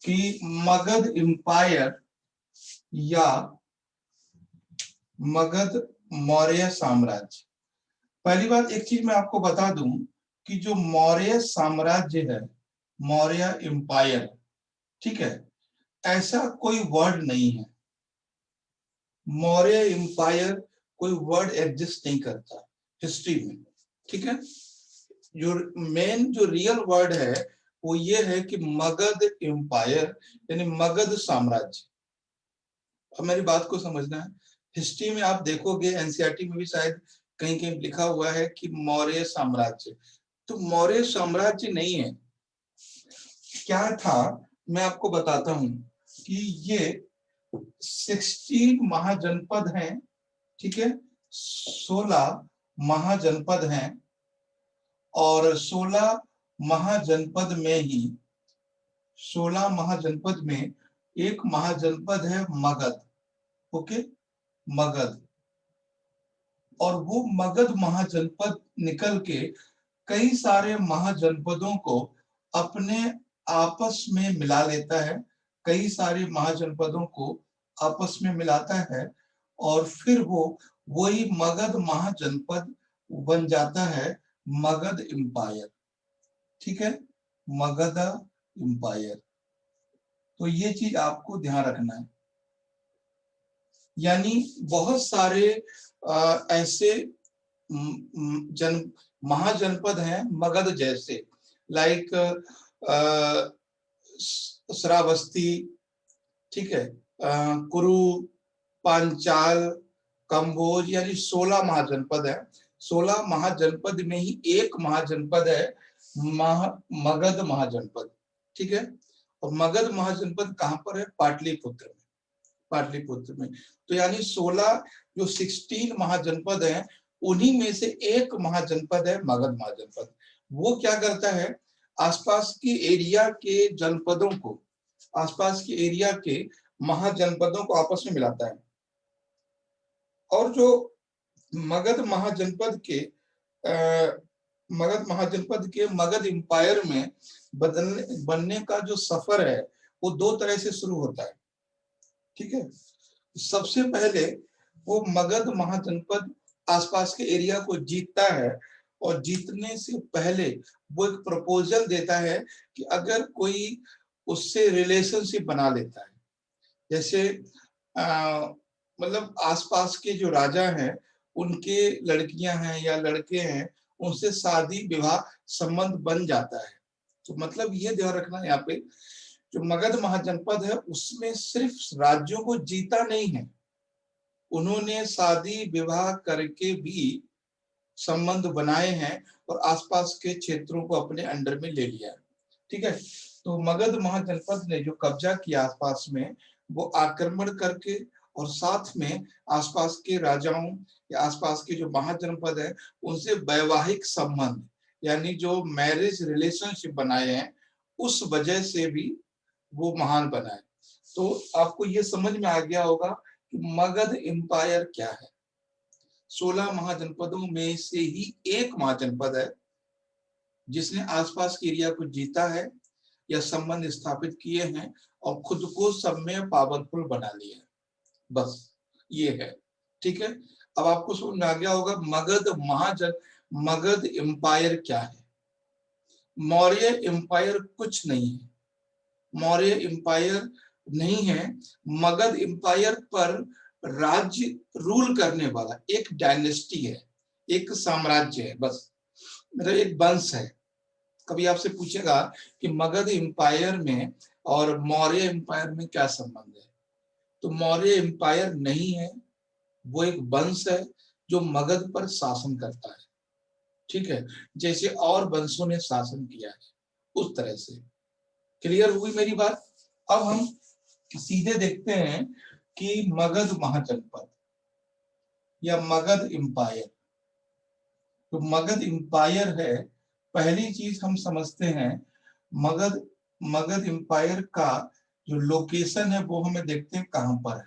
कि मगध एम्पायर या मगध मौर्य साम्राज्य। पहली बात एक चीज मैं आपको बता दूं कि जो मौर्य साम्राज्य है, मौर्य एम्पायर, ठीक है, ऐसा कोई वर्ड नहीं है। मौर्य एम्पायर कोई वर्ड एग्जिस्ट नहीं करता हिस्ट्री में, ठीक है। जो मेन जो रियल वर्ड है वो ये है कि मगध एम्पायर यानी मगध साम्राज्य। अब मेरी बात को समझना है, हिस्ट्री में आप देखोगे एनसीईआरटी में भी शायद कहीं कहीं लिखा हुआ है कि मौर्य साम्राज्य, तो मौर्य साम्राज्य नहीं है। क्या था मैं आपको बताता हूं कि ये 16 महाजनपद हैं, ठीक है, 16 महाजनपद हैं और 16 महाजनपद में ही 16 महाजनपद में एक महाजनपद है मगध, ओके, मगध। और वो मगध महाजनपद निकल के कई सारे महाजनपदों को अपने आपस में मिला लेता है, कई सारे महाजनपदों को आपस में मिलाता है और फिर वो वही मगध महाजनपद बन जाता है मगध एम्पायर, ठीक है, मगध एम्पायर। तो ये चीज आपको ध्यान रखना है। यानी बहुत सारे ऐसे महाजनपद हैं मगध जैसे, लाइक श्रावस्ती, ठीक है, कुरु, पांचाल, कंबोज, यानी 16 महाजनपद है। 16 महाजनपद में ही एक महाजनपद है मगध महाजनपद, ठीक है। और मगध महाजनपद कहां पर है? पाटलिपुत्र में, पाटलिपुत्र में। तो यानी 16 जो 16 महाजनपद हैं उन्हीं में से एक महाजनपद है मगध महाजनपद। वो क्या करता है, आसपास के एरिया के जनपदों को, आसपास के एरिया के महाजनपदों को आपस में मिलाता है। और जो मगध महाजनपद के मगध एम्पायर में बनने का जो सफर है वो दो तरह से शुरू होता है, ठीक है। सबसे पहले वो मगध महाजनपद आसपास के एरिया को जीतता है और जीतने से पहले वो एक प्रपोजल देता है कि अगर कोई उससे रिलेशनशिप बना लेता है, जैसे मतलब आसपास के जो राजा हैं उनके लड़कियां हैं या लड़के हैं, उनसे शादी विवाह संबंध बन जाता है। तो मतलब ये ध्यान रखना यहाँ पे, जो मगध महाजनपद है उसमें सिर्फ राज्यों को जीता नहीं है, उन्होंने शादी विवाह करके भी संबंध बनाए हैं और आसपास के क्षेत्रों को अपने अंडर में ले लिया है, ठीक है। तो मगध महाजनपद ने जो कब्जा किया आसपास में, वो आक्रमण करके और साथ में आसपास के राजाओं या आसपास के जो महाजनपद है उनसे वैवाहिक संबंध यानी जो मैरिज रिलेशनशिप बनाए हैं, उस वजह से भी वो महान बना है। तो आपको ये समझ में आ गया होगा कि मगध एम्पायर क्या है। 16 महाजनपदों में से ही एक महाजनपद है जिसने आसपास के एरिया को जीता है या संबंध स्थापित किए हैं और खुद को सब में पावरफुल बना लिया है, बस ये है, ठीक है। अब आपको समझ में आ गया होगा मगध एम्पायर क्या है। मौर्य एम्पायर कुछ नहीं है, मौर्य एम्पायर नहीं है, मगध एम्पायर पर राज्य रूल करने वाला एक डायनेस्टी है, एक साम्राज्य है, बस मेरा एक वंश है। कभी आपसे पूछेगा कि मगध एम्पायर में और मौर्य एम्पायर में क्या संबंध है, तो मौर्य एम्पायर नहीं है, वो एक वंश है जो मगध पर शासन करता है, ठीक है, जैसे और वंशों ने शासन किया है उस तरह से। क्लियर हुई मेरी बात? अब हम सीधे देखते हैं कि मगध महाजनपद या मगध एम्पायर, तो मगध एम्पायर है, पहली चीज हम समझते हैं मगध मगध एम्पायर का जो लोकेशन है वो हमें देखते हैं कहां पर है,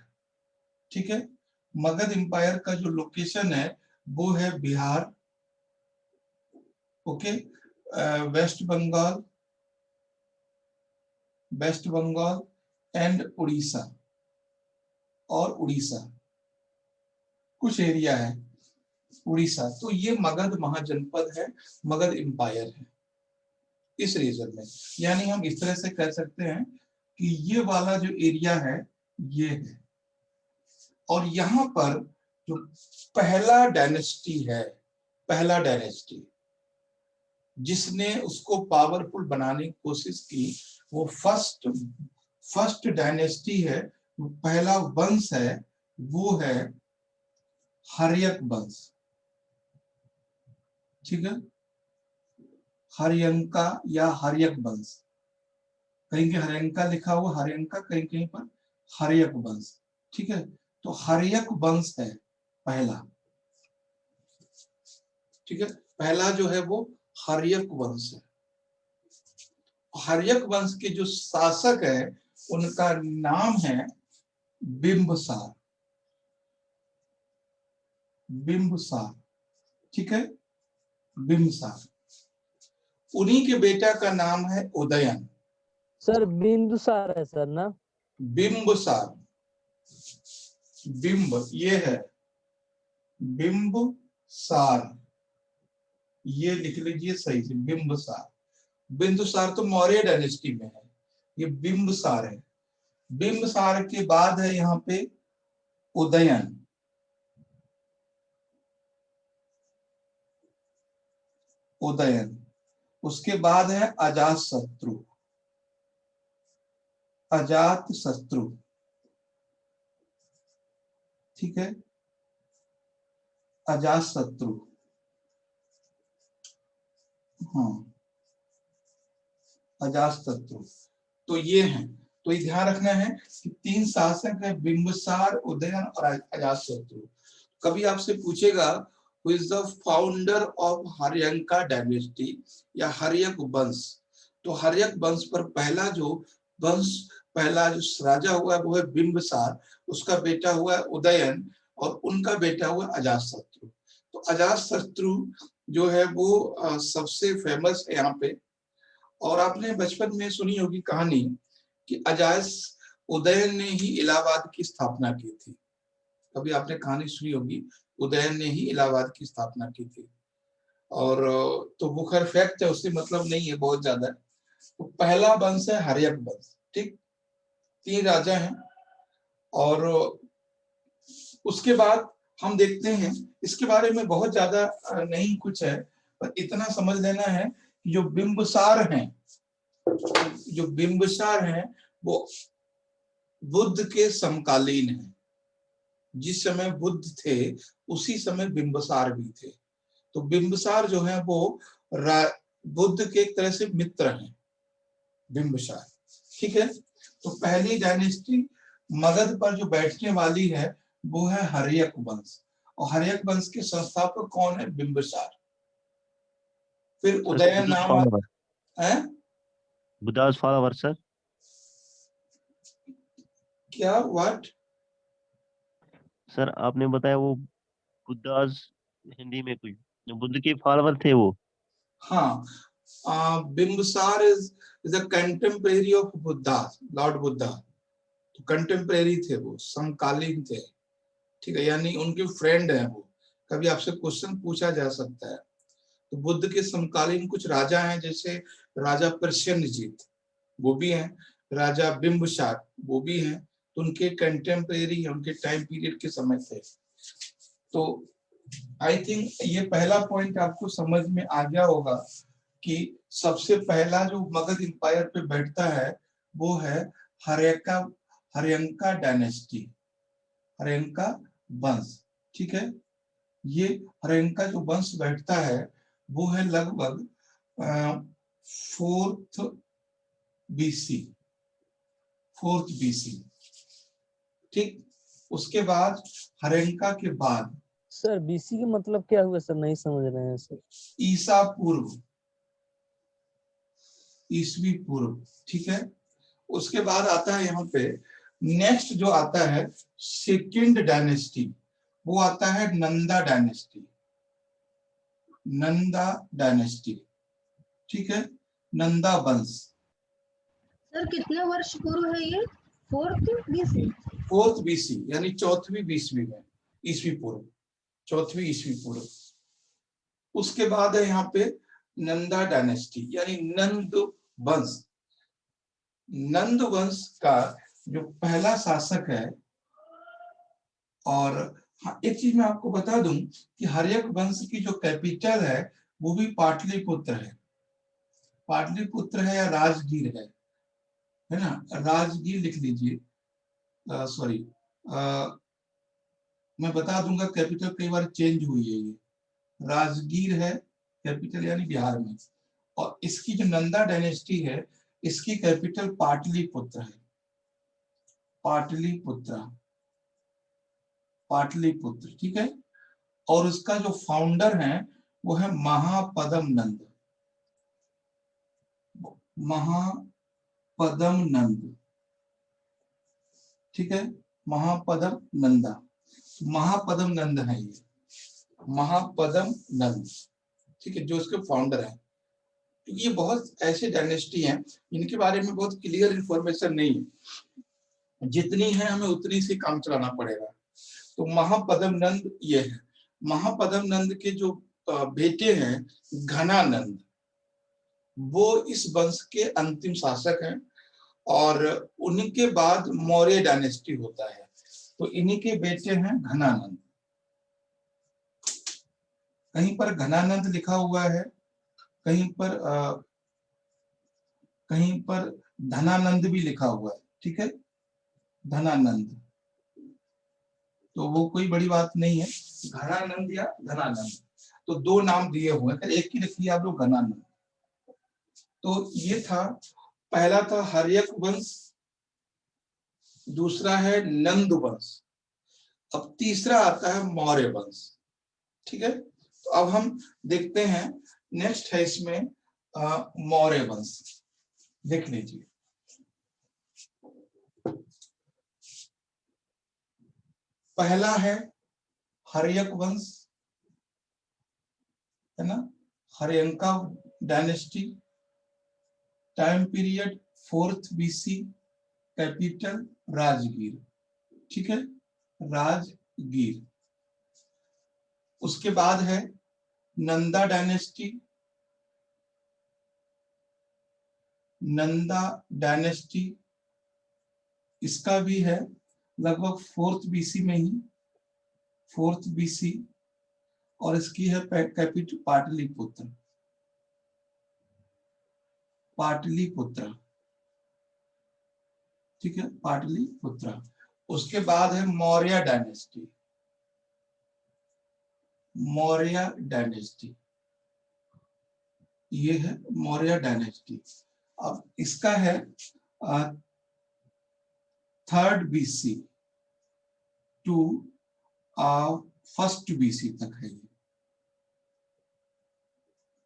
ठीक है। मगध एम्पायर का जो लोकेशन है वो है Bihar, okay, west Bengal, west Bengal and Orissa, और उड़ीसा कुछ एरिया है उड़ीसा। तो ये मगध महाजनपद है, मगध एम्पायर है इस रीजन में। यानी हम इस तरह से कह सकते हैं कि ये वाला जो एरिया है ये है, और यहाँ पर जो पहला डायनेस्टी है, पहला डायनेस्टी जिसने उसको पावरफुल बनाने की कोशिश की, वो फर्स्ट डायनेस्टी है, पहला वंश है, वो है हर्यक वंश। ठीक है, हर्यंका या हर्यक वंश, कहीं कहीं हर्यंका लिखा हुआ, हर्यंका कहीं कहीं पर हर्यक वंश। ठीक है, तो हर्यक वंश है पहला। ठीक है, पहला जो है वो हर्यक वंश है। हर्यक वंश के जो शासक है उनका नाम है बिंबसार, बिंबसार। ठीक है, बिंबसार। उन्हीं के बेटा का नाम है उदयन। सर बिंदुसार है सर ना? बिंबसार, बिंब ये है, बिंबसार, ये लिख लीजिए सही से, बिंबसार। बिंदुसार तो मौर्य डायनेस्टी में है, ये बिंबसार है। बिंबसार के बाद है यहाँ पे उदयन, उदयन। उसके बाद है अजात शत्रु, अजात शत्रु। ठीक है, अजात शत्रु, हाँ अजात शत्रु। तो ये है, तो ये ध्यान रखना है कि तीन शासक है, बिंबसार, उदयन और अजातशत्रु। कभी आपसे पूछेगा who is the founder of Haryanka dynasty या हर्यक वंश, तो हर्यक वंश पर पहला जो वंश, पहला जो राजा हुआ वो है बिंबसार, उसका बेटा हुआ उदयन, और उनका बेटा हुआ अजातशत्रु। तो अजातशत्रु जो है वो सबसे फेमस है यहाँ पे। और आपने बचपन में सुनी होगी कहानी कि अजायस उदयन ने ही इलाहाबाद की स्थापना की थी। कभी आपने कहानी सुनी होगी, उदयन ने ही इलाहाबाद की स्थापना की थी। और तो वो खैर फैक्ट है, उससे मतलब नहीं है बहुत ज्यादा। तो पहला वंश है हर्यक वंश। ठीक, तीन राजा हैं, और उसके बाद हम देखते हैं, इसके बारे में बहुत ज्यादा नहीं कुछ है, पर इतना समझ लेना है कि जो बिंबसार हैं, जो बिंबसार हैं वो बुद्ध के समकालीन हैं। जिस समय बुद्ध थे उसी समय बिंबसार भी थे। तो बिंबसार जो है वो बुद्ध के एक तरह से मित्र हैं, बिंबसार। ठीक है, तो पहली डायनेस्टी मगध पर जो बैठने वाली है वो है हर्यक वंश, और हर्यक वंश के संस्थापक कौन है? बिंबसार। फिर उदयन नाम है, बुद्धास फॉलोवर सर। क्या व्हाट सर आपने बताया वो बुद्धास, हिंदी में कोई जो बुद्ध के फॉलोवर थे वो। हाँ, Bimbisara is a contemporary of Buddha, Lord Buddha. तो कंटेम्परेरी थे वो, समकालीन थे। ठीक है, यानी उनके फ्रेंड हैं वो। कभी आपसे क्वेश्चन पूछा जा सकता है। तो बुद्ध के समकालीन कुछ राजा हैं, जैसे राजा प्रसेनजीत, वो भी हैं, राजा बिंबसार वो भी हैं। तो उनके कंटेम्परेरी, उनके टाइम पीरियड के समय थे। तो आई थिंक ये पहला पॉइंट आपको समझ में आ गया होगा कि सबसे पहला जो मगध एम्पायर पे बैठता है वो है हर्यका, हर्यंका डायनेस्टी, हर्यंका वंश। ठीक है, ये हर्यंका जो वंश बैठता है वो है लगभग 4th BC, 4th BC। ठीक, उसके बाद हर्यंका के बाद सर बीसी का मतलब क्या हुआ सर? नहीं समझ रहे हैं सर। ईसा पूर्व, ईसवी पूर्व। ठीक है, उसके बाद आता है यहाँ पे नेक्स्ट जो आता है सेकंड डायनेस्टी, वो आता है नंदा डायनेस्टी, नंदा डायनेस्टी। ठीक है, नंदा वंश। सर कितने वर्ष पूर्व है ये? 4th BC? 4th BC यानी 4वीं बीसवीं में, ईस्वी पूर्व, 4वीं ईस्वी पूर्व। उसके बाद है यहाँ पे नंदा डायनेस्टी यानी नंद वंश। नंद वंश का जो पहला शासक है, और हाँ, एक चीज मैं आपको बता दूं कि हर्यक वंश की जो कैपिटल है वो भी पाटलिपुत्र है। पाटलिपुत्र है या राजगीर है ना, राजगीर लिख लीजिए। सॉरी, मैं बता दूंगा, कैपिटल कई बार चेंज हुई है। ये राजगीर है कैपिटल यानी बिहार में, और इसकी जो नंदा डायनेस्टी है इसकी कैपिटल पाटलिपुत्र है। पाटलिपुत्र, पाटलिपुत्र, ठीक है। और उसका जो फाउंडर है वो है महापदम नंद। महापदम नंद, ठीक है, महापदम नंदा, महापदम नंद है ये, महापदम नंद, ठीक है, जो उसके फाउंडर है। ये बहुत ऐसे डायनेस्टी हैं इनके बारे में बहुत क्लियर इंफॉर्मेशन नहीं है, जितनी है हमें उतनी से काम चलाना पड़ेगा। तो महापदम नंद ये है। महापदम नंद के जो बेटे हैं घनानंद, वो इस वंश के अंतिम शासक हैं, और उन्हीं बाद मौर्य डायनेस्टी होता है। तो इन्हीं के बेटे हैं घनानंद। कहीं पर घनानंद लिखा हुआ है, कहीं पर धनानंद भी लिखा हुआ है, ठीक है, धनानंद। तो वो कोई बड़ी बात नहीं है, घनानंद या धनानंद, तो दो नाम दिए हुए हैं, एक ही रखिए आप लोग, घनानंद। तो ये था, पहला था हर्यक वंश, दूसरा है नंद वंश, अब तीसरा आता है मौर्य वंश, ठीक है। तो अब हम देखते हैं, नेक्स्ट है इसमें मौर्य वंश, देख लीजिए। पहला है हर्यक वंश, है ना, Haryanka dynasty, time period 4th BC, capital Rajgir, ठीक है, राजगीर। उसके बाद है नंदा डायनेस्टी, नंदा डायनेस्टी, इसका भी है लगभग 4th BC में ही, 4th BC, और इसकी है कैपिटल पाटलिपुत्र, पाटलिपुत्र, ठीक है, पाटलिपुत्र। उसके बाद है मौर्य डायनेस्टी, मौर्य डायनेस्टी, ये है मौर्य डायनेस्टी। अब इसका है 3rd BC to 1st BC तक है ये,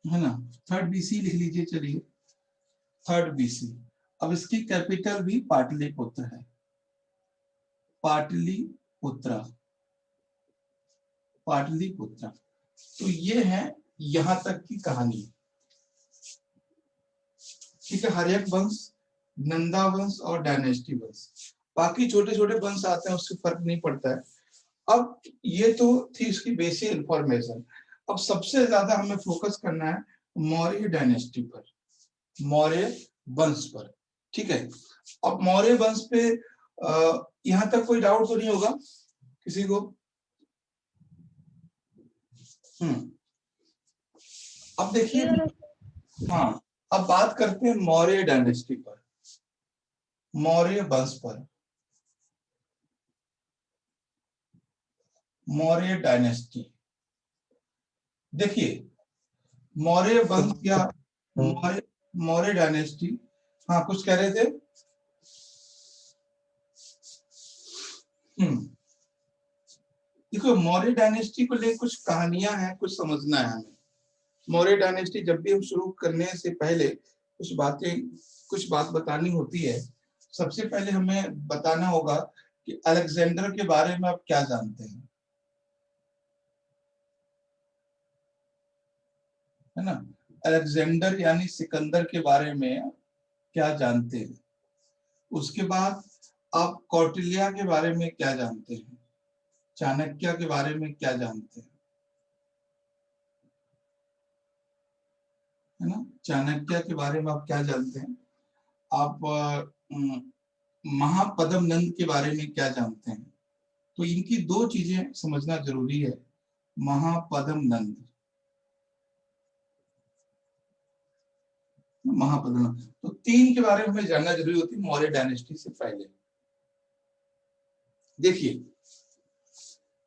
है ना, 3rd BC लिख लीजिए, चलिए 3rd BC। अब इसकी कैपिटल भी पाटलिपुत्र है, पाटलिपुत्र, पाटलिपुत्र। तो ये है यहां तक की कहानी, ठीक है, हर्यक वंश, नंदा वंश और डायनेस्टी वंश। बाकी छोटे छोटे वंश आते हैं, उससे फर्क नहीं पड़ता है। अब ये तो थी इसकी बेसिक इंफॉर्मेशन। अब सबसे ज्यादा हमें फोकस करना है मौर्य डायनेस्टी पर, मौर्य वंश पर, ठीक है। अब मौर्य वंश पे यहां तक कोई डाउट तो नहीं होगा किसी को? अब देखिए, हाँ, अब बात करते हैं मौर्य डायनेस्टी पर, मौर्य वंश पर, मौर्य डायनेस्टी। देखिए, मौर्य वंश या मौर्य मौर्य डायनेस्टी, हाँ कुछ कह रहे थे? देखो, मौर्य डायनेस्टी को लेकर कुछ कहानियां हैं, कुछ समझना है हमें। मौर्य डायनेस्टी जब भी हम शुरू करने से पहले कुछ बात बतानी होती है। सबसे पहले हमें बताना होगा कि अलेक्जेंडर के बारे में आप क्या जानते हैं, है ना, अलेक्जेंडर यानी सिकंदर के बारे में क्या जानते हैं? उसके बाद आप कौटिल्य के बारे में क्या जानते हैं, चाणक्य के बारे में क्या जानते हैं, है ना? चाणक्य के बारे में आप क्या जानते हैं? आप महापद्म नंद के बारे में क्या जानते हैं? तो इनकी दो चीजें समझना जरूरी है। महापद्म नंद, महापद्म नंद, तो तीन के बारे में हमें जानना जरूरी होती है मौर्य डायनेस्टी से पहले। देखिए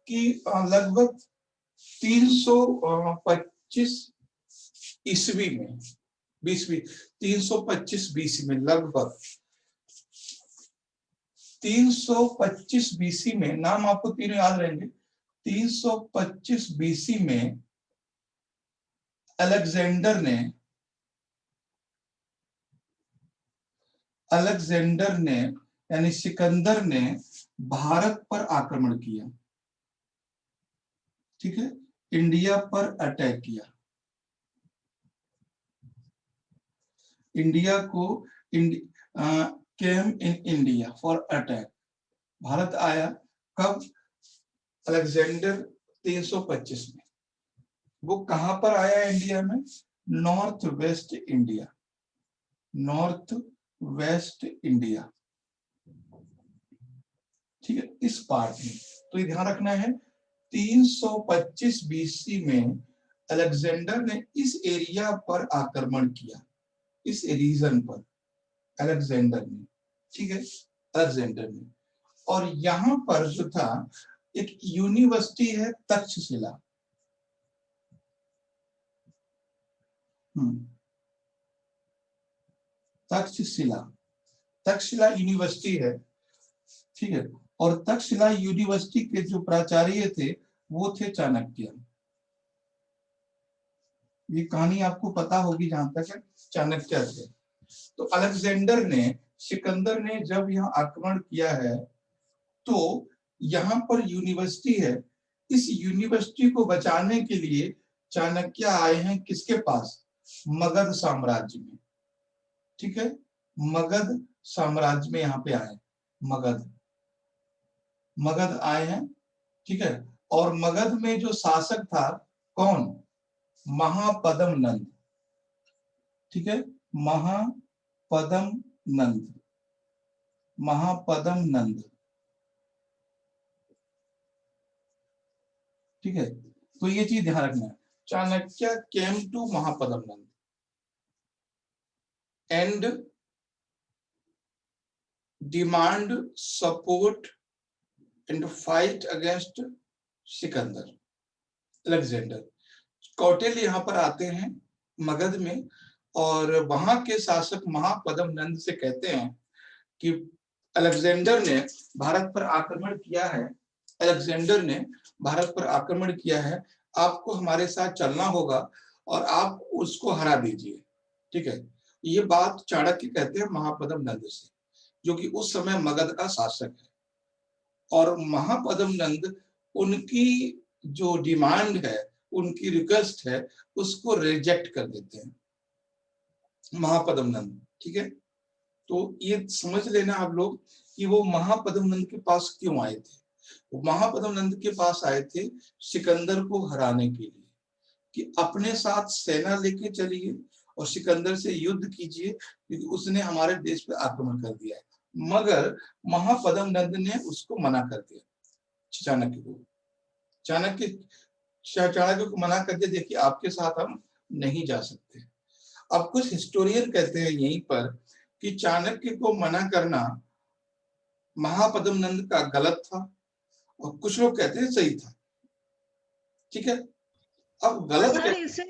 कि लगभग 325 ईस्वी में, 325 बीसी में, लगभग 325 बीसी में, नाम आपको तीनों याद रहेंगे। 325 बीसी में अलेक्जेंडर ने यानी सिकंदर ने भारत पर आक्रमण किया, ठीक है, इंडिया पर अटैक किया। इंडिया को came in India for attack, Bharat आया कब? अलेक्जेंडर 325 में। वो कहां पर आया इंडिया में? North west India, north west India, ठीक है, इस पार्ट में। तो ये ध्यान रखना है 325 बीसी में अलेक्जेंडर ने इस एरिया पर आक्रमण किया, इस रीजन पर अलेक्जेंडर ने, ठीक है, अलेक्जेंडर ने। और यहां पर जो था एक यूनिवर्सिटी है तक्षशिला, तक्षशिला, तक्षशिला यूनिवर्सिटी है, ठीक है। और तक्षशिला यूनिवर्सिटी के जो प्राचार्य थे वो थे चाणक्य। ये कहानी आपको पता होगी जहां तक है, चाणक्य थे। तो अलेक्जेंडर ने, सिकंदर ने जब यहाँ आक्रमण किया है तो यहाँ पर यूनिवर्सिटी है, इस यूनिवर्सिटी को बचाने के लिए चाणक्य आए हैं किसके पास? मगध साम्राज्य में, ठीक है, मगध साम्राज्य में यहाँ पे आए, मगध आए हैं, ठीक है। और मगध में जो शासक था कौन? महापद्म नंद, ठीक है, महापद्म नंद, महापद्म नंद, ठीक है। तो ये चीज ध्यान रखना है, Chanakya came to Mahapadma Nanda and demand support and fight against Sikandar, Alexander. Kautilya यहाँ पर आते हैं मगध में और वहां के शासक महापद्म नंद से कहते हैं कि अलेक्जेंडर ने भारत पर आक्रमण किया है, अलेक्जेंडर ने भारत पर आक्रमण किया है, आपको हमारे साथ चलना होगा और आप उसको हरा दीजिए, ठीक है। ये बात चाणक्य कहते हैं महापद्म नंद से, जो कि उस समय मगध का शासक है। और महापद्म नंद उनकी जो डिमांड है, उनकी रिक्वेस्ट है, उसको रिजेक्ट कर देते हैं महापद्म नंद, ठीक है। तो ये समझ लेना आप लोग कि वो महापद्म नंद के पास क्यों आए थे। वो महापद्म नंद के पास आए थे सिकंदर को हराने के लिए, कि अपने साथ सेना लेके चलिए और सिकंदर से युद्ध कीजिए, क्योंकि उसने हमारे देश पे आक्रमण कर दिया है। मगर महापद्म नंद ने उसको मना कर दिया, चाणक्य को, चाणक्य को मना कर दिया, देखिए आपके साथ हम नहीं जा सकते। अब कुछ हिस्टोरियन कहते हैं यहीं पर कि चाणक्य को मना करना महापद्म नंद का गलत था और कुछ लोग कहते हैं सही था, ठीक है। अब गलत सर इसे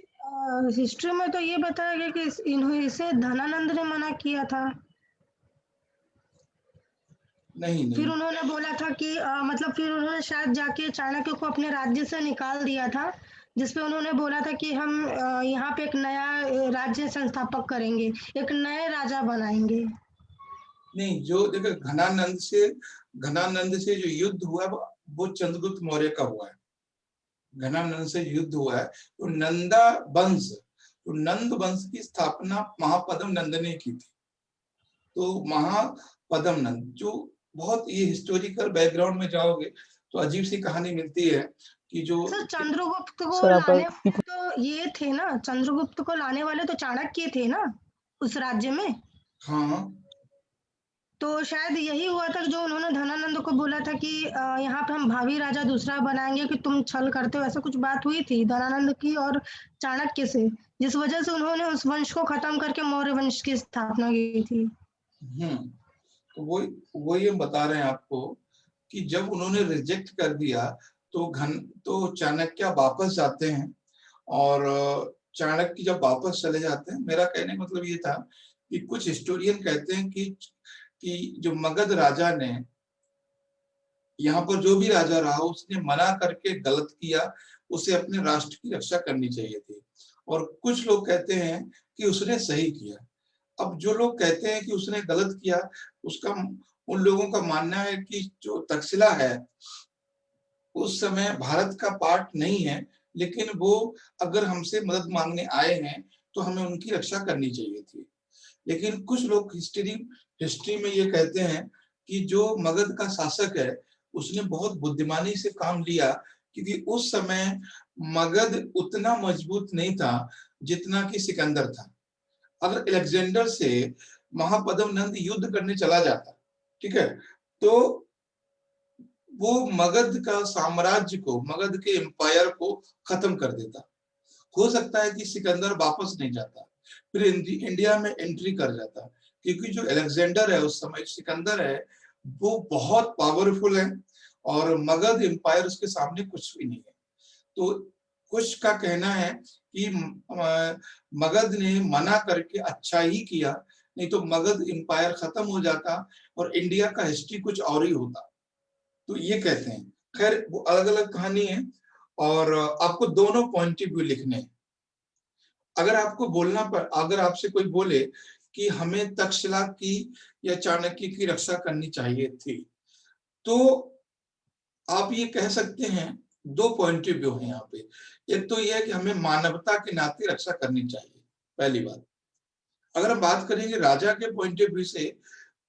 हिस्ट्री में तो ये बताया गया कि इसे धनानंद ने मना किया था। नहीं फिर उन्होंने बोला था कि मतलब फिर उन्होंने शायद जाके चाणक्य को अपने राज्य से निकाल दिया था, जिसपे उन्होंने बोला था कि हम यहाँ पे एक नया राज्य संस्थापक करेंगे, एक नए राजा बनाएंगे। नहीं, जो देखो घनानंद से जो युद्ध हुआ वो चंद्रगुप्त मौर्य का हुआ है। घनानंद से युद्ध हुआ है तो नंदा वंश, तो नंद वंश की स्थापना महापद्म नंद ने की थी, तो महापद्म नंद जो बहुत, ये हिस्टोरिकल बैकग्राउंड में जाओगे तो अजीब सी कहानी मिलती है कि जो सर चंद्रगुप्त को सर आपका लाने वाले तो ये थे ना, चंद्रगुप्त को लाने वाले तो चाणक्य थे ना उस राज्य में। हाँ तो शायद यही हुआ था जो उन्होंने धनानंद को बोला था कि यहाँ पे हम भावी राजा दूसरा बनाएंगे कि तुम छल करते हो, ऐसा कुछ बात हुई थी धनानंद की और चाणक्य से, जिस वजह से उन्होंने उस वंश को खत्म करके मौर्य वंश की स्थापना की थी। तो वो ये बता रहे हैं आपको कि जब उन्होंने रिजेक्ट कर दिया तो चाणक्य वापस जाते हैं, और चाणक्य जब वापस चले जाते हैं, मेरा कहने का मतलब ये था कि कुछ हिस्टोरियन कहते हैं कि जो मगध राजा ने, यहाँ पर जो भी राजा रहा उसने मना करके गलत किया, उसे अपने राष्ट्र की रक्षा करनी चाहिए थी। और कुछ लोग कहते हैं कि उसने सही किया। अब जो लोग कहते हैं कि उसने गलत किया, उसका उन लोगों का मानना है कि जो तक्षशिला है उस समय भारत का पार्ट नहीं है, लेकिन वो अगर हमसे मदद मांगने आए हैं तो हमें उनकी रक्षा करनी चाहिए थी। लेकिन कुछ लोग हिस्ट्री में ये कहते हैं कि जो मगध का शासक है उसने बहुत बुद्धिमानी से काम लिया, क्योंकि उस समय मगध उतना मजबूत नहीं था जितना कि सिकंदर था। अगर अलेक्जेंडर से महापद्म नंद युद्ध करने चला जाता, ठीक है, तो वो मगध का साम्राज्य को, मगध के एम्पायर को खत्म कर देता। हो सकता है कि सिकंदर वापस नहीं जाता, फिर इंडिया में एंट्री कर जाता, क्योंकि जो अलेक्जेंडर है उस समय, सिकंदर है, वो बहुत पावरफुल है और मगध एम्पायर उसके सामने कुछ भी नहीं है। तो कुछ का कहना है कि मगध ने मना करके अच्छा ही किया, नहीं तो मगध एम्पायर खत्म हो जाता और इंडिया का हिस्ट्री कुछ और ही होता। तो ये कहते हैं। खैर वो अलग अलग कहानी है, और आपको दोनों पॉइंट ऑफ व्यू लिखने हैं। अगर आपसे कोई बोले कि हमें तक्षशिला की या चाणक्य की रक्षा करनी चाहिए थी, तो आप ये कह सकते हैं, दो पॉइंट ऑफ व्यू है यहाँ पे। एक तो यह है कि हमें मानवता के नाते रक्षा करनी चाहिए, पहली बात। अगर हम बात करेंगे राजा के पॉइंट ऑफ व्यू से,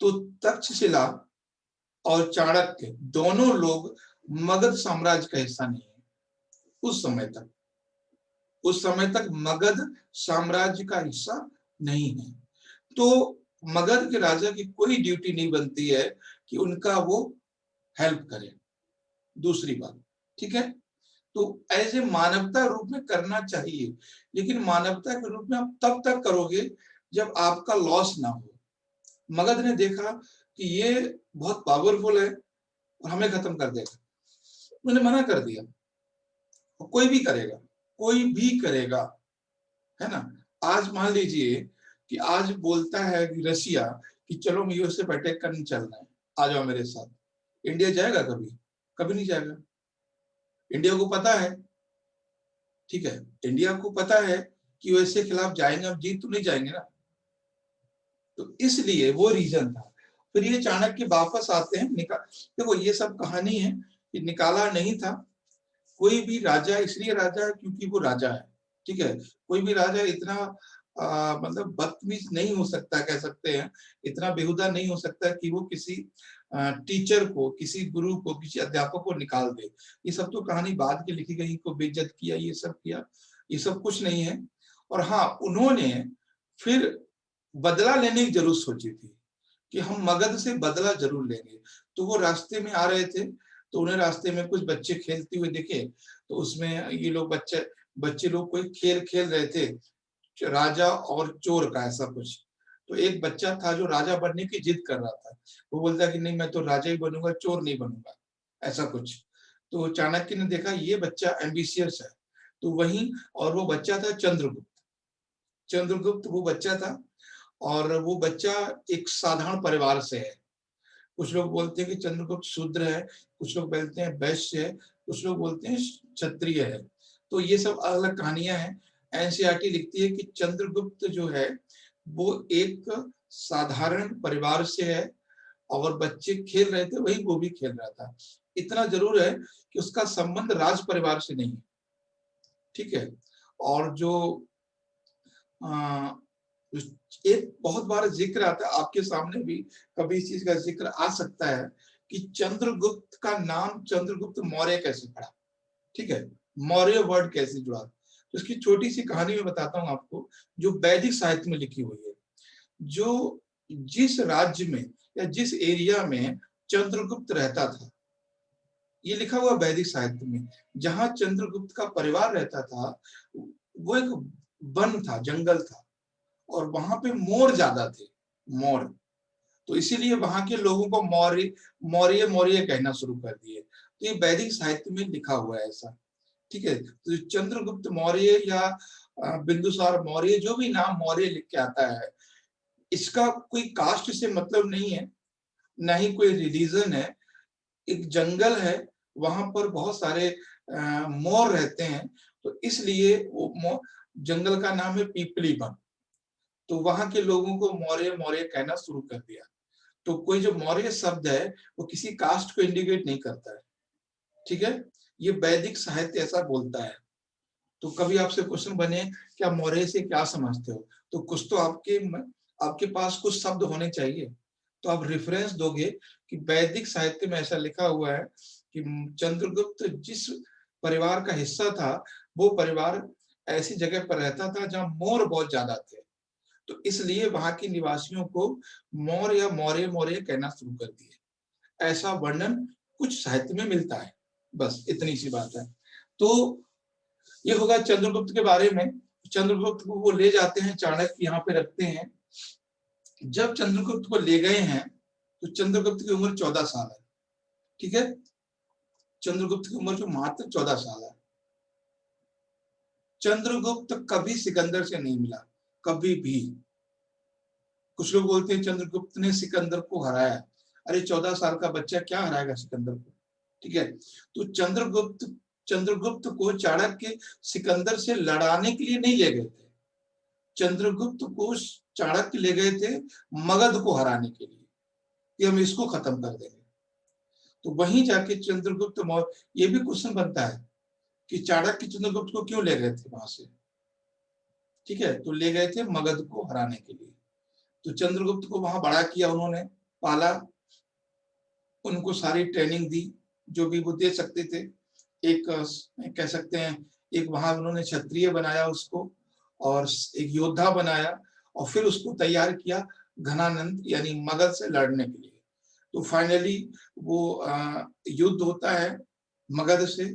तो तक्षशिला और चाणक्य दोनों लोग मगध साम्राज्य का हिस्सा नहीं है उस समय तक मगध साम्राज्य का हिस्सा नहीं है। तो मगध के राजा की कोई ड्यूटी नहीं बनती है कि उनका वो हेल्प करे। दूसरी बात, ठीक है, तो ऐसे मानवता रूप में करना चाहिए, लेकिन मानवता के रूप में आप तब तक करोगे जब आपका लॉस ना हो। मगध ने देखा कि ये बहुत पावरफुल है और हमें खत्म कर देगा, उन्होंने मना कर दिया। कोई भी करेगा, है ना। आज मान लीजिए कि आज बोलता है कि रशिया कि चलो यूएसए पे अटैक करने चलना है, आ जाओ मेरे साथ, इंडिया जाएगा? कभी नहीं जाएगा। इंडिया को पता है, ठीक है, इंडिया को पता है कि यूएसए के खिलाफ जाएंगे, हम जीत तो नहीं जाएंगे ना। तो इसलिए वो रीजन था। फिर ये चाणक्य वापस आते हैं, देखो ये सब कहानी है कि निकाला नहीं था। कोई भी राजा इसलिए राजा है क्योंकि वो राजा है, ठीक है। कोई भी राजा इतना मतलब बदतमीज नहीं हो सकता, कह सकते हैं, इतना बेहुदा नहीं हो सकता कि वो किसी टीचर को, किसी गुरु को, किसी अध्यापक को निकाल दे। ये सब तो कहानी बाद की लिखी गई, को बेइज्जत किया, ये सब किया, ये सब कुछ नहीं है। और हाँ, उन्होंने फिर बदला लेने की जरूर सोची थी कि हम मगध से बदला जरूर लेंगे। तो वो रास्ते में आ रहे थे, तो उन्हें रास्ते में कुछ बच्चे खेलते हुए दिखे, तो उसमें ये लोग बच्चे लोग कोई खेल खेल रहे थे, राजा और चोर का, ऐसा कुछ। तो एक बच्चा था जो राजा बनने की जिद कर रहा था, वो बोलता कि नहीं, मैं तो राजा ही बनूंगा, चोर नहीं बनूंगा, ऐसा कुछ। तो चाणक्य ने देखा ये बच्चा एम्बिशियस है, तो वही, और वो बच्चा था चंद्रगुप्त वो बच्चा था। और वो बच्चा एक साधारण परिवार से है। कुछ लोग बोलते हैं कि चंद्रगुप्त शूद्र है, कुछ लोग बोलते हैं वैश्य है, कुछ लोग बोलते हैं क्षत्रिय है। तो ये सब अलग अलग कहानियां हैं। एनसीईआरटी लिखती है कि चंद्रगुप्त जो है वो एक साधारण परिवार से है, और बच्चे खेल रहे थे वही वो भी खेल रहा था। इतना जरूर है कि उसका संबंध राज परिवार से नहीं है, ठीक है। और जो एक बहुत बार जिक्र आता है, आपके सामने भी कभी इस चीज का जिक्र आ सकता है कि चंद्रगुप्त का नाम चंद्रगुप्त मौर्य कैसे पड़ा, ठीक है, मौर्य वर्ड कैसे जुड़ा। तो इसकी छोटी सी कहानी मैं बताता हूँ आपको, जो वैदिक साहित्य में लिखी हुई है। जो जिस राज्य में या जिस एरिया में चंद्रगुप्त रहता था, ये लिखा हुआ वैदिक साहित्य में, जहां चंद्रगुप्त का परिवार रहता था वो एक वन था, जंगल था, और वहां पे मोर ज्यादा थे, मोर। तो इसीलिए वहां के लोगों को मौर्य मौर्य मौर्य कहना शुरू कर दिए। तो ये वैदिक साहित्य में लिखा हुआ है ऐसा, ठीक है। तो चंद्रगुप्त मौर्य या बिंदुसार मौर्य, जो भी नाम मौर्य लिख के आता है, इसका कोई कास्ट से मतलब नहीं है, ना ही कोई रिलीजन है। एक जंगल है, वहां पर बहुत सारे मोर रहते हैं, तो इसलिए वो जंगल का नाम है पीपली वन। तो वहां के लोगों को मौर्य मौर्य कहना शुरू कर दिया। तो कोई जो मौर्य शब्द है वो किसी कास्ट को इंडिकेट नहीं करता है, ठीक है। ये वैदिक साहित्य ऐसा बोलता है। तो कभी आपसे क्वेश्चन बने क्या मौर्य से क्या समझते हो, तो कुछ तो आपके पास कुछ शब्द होने चाहिए। तो आप रेफरेंस दोगे कि वैदिक साहित्य में ऐसा लिखा हुआ है कि चंद्रगुप्त जिस परिवार का हिस्सा था, वो परिवार ऐसी जगह पर रहता था जहां मोर बहुत ज्यादा थे। तो इसलिए वहां के निवासियों को मौर्य या मौर्य मौर्य कहना शुरू कर दिए। ऐसा वर्णन कुछ साहित्य में मिलता है, बस इतनी सी बात है। तो ये होगा चंद्रगुप्त के बारे में। चंद्रगुप्त को वो ले जाते हैं, चाणक्य यहाँ पे रखते हैं। जब चंद्रगुप्त को ले गए हैं तो चंद्रगुप्त की उम्र 14 साल है, ठीक है। चंद्रगुप्त की उम्र जो मात्र 14 साल है। चंद्रगुप्त कभी सिकंदर से नहीं मिला, कभी भी। कुछ लोग बोलते हैं चंद्रगुप्त ने सिकंदर को हराया। अरे 14 साल का बच्चा क्या हराएगा सिकंदर को, ठीक है। तो चंद्रगुप्त को चाणक्य सिकंदर से लड़ाने के लिए नहीं ले गए थे। चंद्रगुप्त को चाणक्य ले गए थे मगध को हराने के लिए, कि हम इसको खत्म कर देंगे। तो वहीं जाके चंद्रगुप्त मौर्य, ये भी क्वेश्चन बनता है कि चाणक्य चंद्रगुप्त को क्यों ले गए थे वहां से, ठीक है। तो ले गए थे मगध को हराने के लिए। तो चंद्रगुप्त को वहां बड़ा किया उन्होंने, पाला, उनको सारी ट्रेनिंग दी जो भी वो दे सकते थे। एक कह सकते हैं एक वहां उन्होंने क्षत्रिय बनाया उसको, और एक योद्धा बनाया, और फिर उसको तैयार किया घनानंद यानी मगध से लड़ने के लिए। तो फाइनली वो युद्ध होता है मगध से,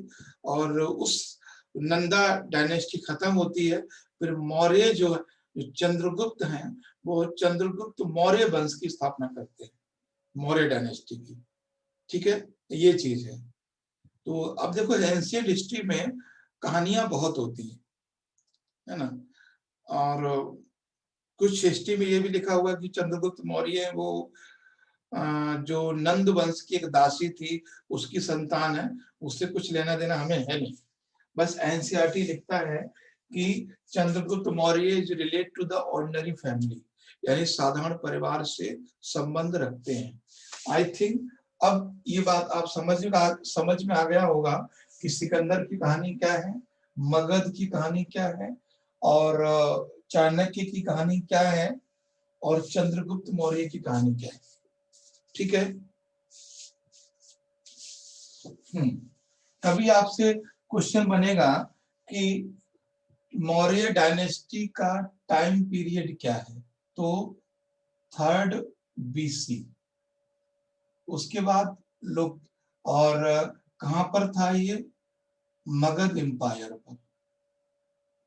और उस नंदा डायनेस्टी खत्म होती है। फिर मौर्य जो चंद्रगुप्त हैं, वो चंद्रगुप्त मौर्य वंश की स्थापना करते हैं, मौर्य डायनेस्टी की, ठीक है। ये चीज है। तो अब देखो एंशिएंट हिस्ट्री में कहानियां बहुत होती है ना। और कुछ हिस्ट्री में ये भी लिखा हुआ है कि चंद्रगुप्त मौर्य वो जो नंद वंश की एक दासी थी उसकी संतान है, उससे कुछ लेना देना हमें है नहीं। बस एनसीईआरटी लिखता है कि Chandragupta Maurya is relate to the ordinary family, यानी साधारण परिवार से संबंध रखते हैं। आई थिंक अब ये बात आप समझ में आ गया होगा कि सिकंदर की कहानी क्या है, मगध की कहानी क्या है, और चाणक्य की कहानी क्या है, और चंद्रगुप्त मौर्य की कहानी क्या है, ठीक है। कभी आपसे क्वेश्चन बनेगा कि मौर्य डायनेस्टी का टाइम पीरियड क्या है, तो 3rd BC। उसके बाद लोग, और कहां पर था ये, मगध एम्पायर पर,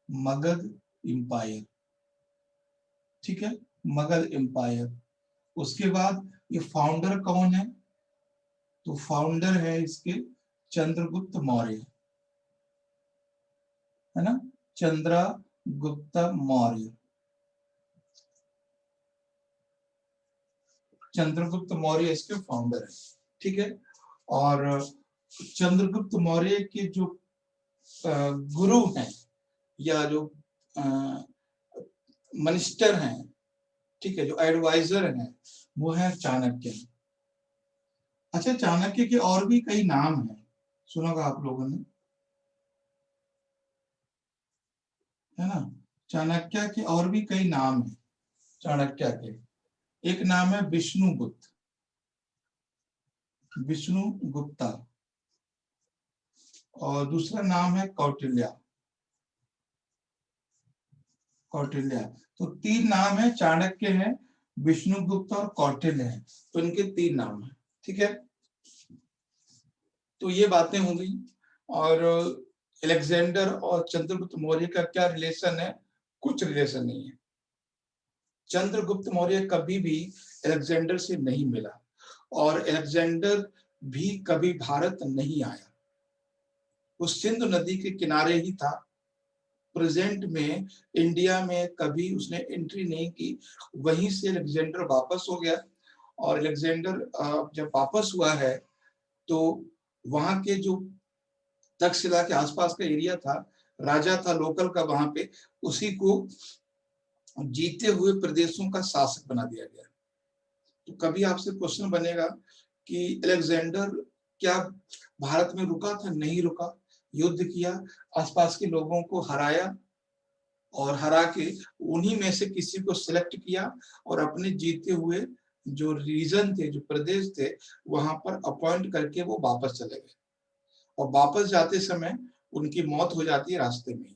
मगध एम्पायर, ठीक है, मगध एम्पायर। उसके बाद ये फाउंडर कौन है, तो फाउंडर है इसके चंद्रगुप्त मौर्य, है ना, चंद्रगुप्त मौर्य। चंद्रगुप्त मौर्य इसके फाउंडर है, ठीक है। और चंद्रगुप्त मौर्य के जो गुरु हैं या जो मिनिस्टर हैं, ठीक है, जो एडवाइजर हैं, वो है चाणक्य। अच्छा, चाणक्य के और भी कई नाम हैं, सुनोगा आप लोगों ने, है ना। चाणक्य के और भी कई नाम हैं, चाणक्य के। एक नाम है विष्णुगुप्त, विष्णुगुप्ता, और दूसरा नाम है कौटिल्य, कौटिल्य। तो तीन नाम है, चाणक्य है, विष्णुगुप्त और कौटिल्य है, तो इनके तीन नाम है। ठीक है, तो ये बातें हो गई। और अलेक्जेंडर और चंद्रगुप्त मौर्य का क्या रिलेशन है? कुछ रिलेशन नहीं है। चंद्रगुप्त मौर्य कभी भी अलेक्जेंडर से नहीं मिला, और अलेक्जेंडर भी कभी भारत नहीं आया। वो सिंधु नदी के किनारे ही था। प्रेजेंट में इंडिया में कभी उसने एंट्री नहीं की। वहीं से अलेक्जेंडर वापस हो गया, और अलेक्जेंडर जब वापस हुआ है तो वहां के जो तक्षशिला के आसपास का एरिया था, राजा था लोकल का वहां पे, उसी को जीते हुए प्रदेशों का शासक बना दिया गया। तो कभी आपसे क्वेश्चन बनेगा कि अलेक्जेंडर क्या भारत में रुका था? नहीं रुका, युद्ध किया, आसपास के लोगों को हराया, और हरा के उन्हीं में से किसी को सिलेक्ट किया, और अपने जीते हुए जो रीजन थे, जो प्रदेश थे, वहां पर अपॉइंट करके वो वापस चले गए। और वापस जाते समय उनकी मौत हो जाती है रास्ते में,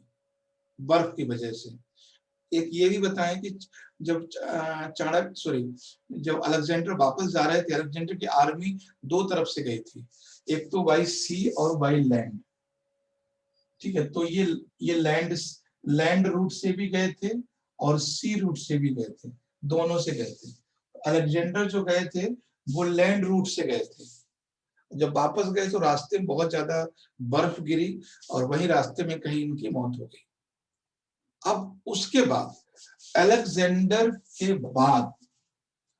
बर्फ की वजह से। एक ये भी बताएं कि जब जब अलेक्जेंडर वापस जा रहे थे, अलेक्जेंडर की आर्मी दो तरफ से गई थी, एक तो बाई सी और बाई लैंड। ठीक है, तो ये लैंड रूट से भी गए थे और सी रूट से भी गए थे, दोनों से गए थे। अलेक्जेंडर जो गए थे वो लैंड रूट से गए थे। जब वापस गए तो रास्ते में बहुत ज्यादा बर्फ गिरी, और वही रास्ते में कहीं इनकी मौत हो गई। अब उसके बाद अलेक्जेंडर के बाद,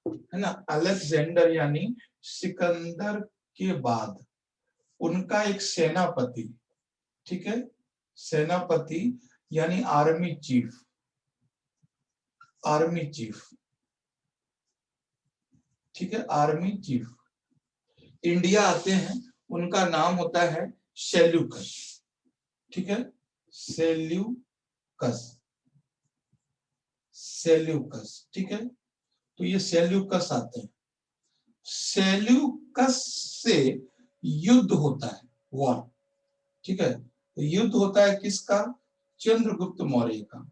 है ना, अलेक्जेंडर यानी सिकंदर के बाद उनका एक सेनापति, ठीक है, सेनापति यानी आर्मी चीफ, आर्मी चीफ, ठीक है, आर्मी चीफ इंडिया आते हैं, उनका नाम होता है सेल्यूकस। ठीक है, सेल्यूकस, सेल्यूकस। ठीक है, तो ये सेल्यूकस आते हैं। सेल्यूकस से युद्ध होता है, वॉर। ठीक है, तो युद्ध होता है किसका? चंद्रगुप्त मौर्य का,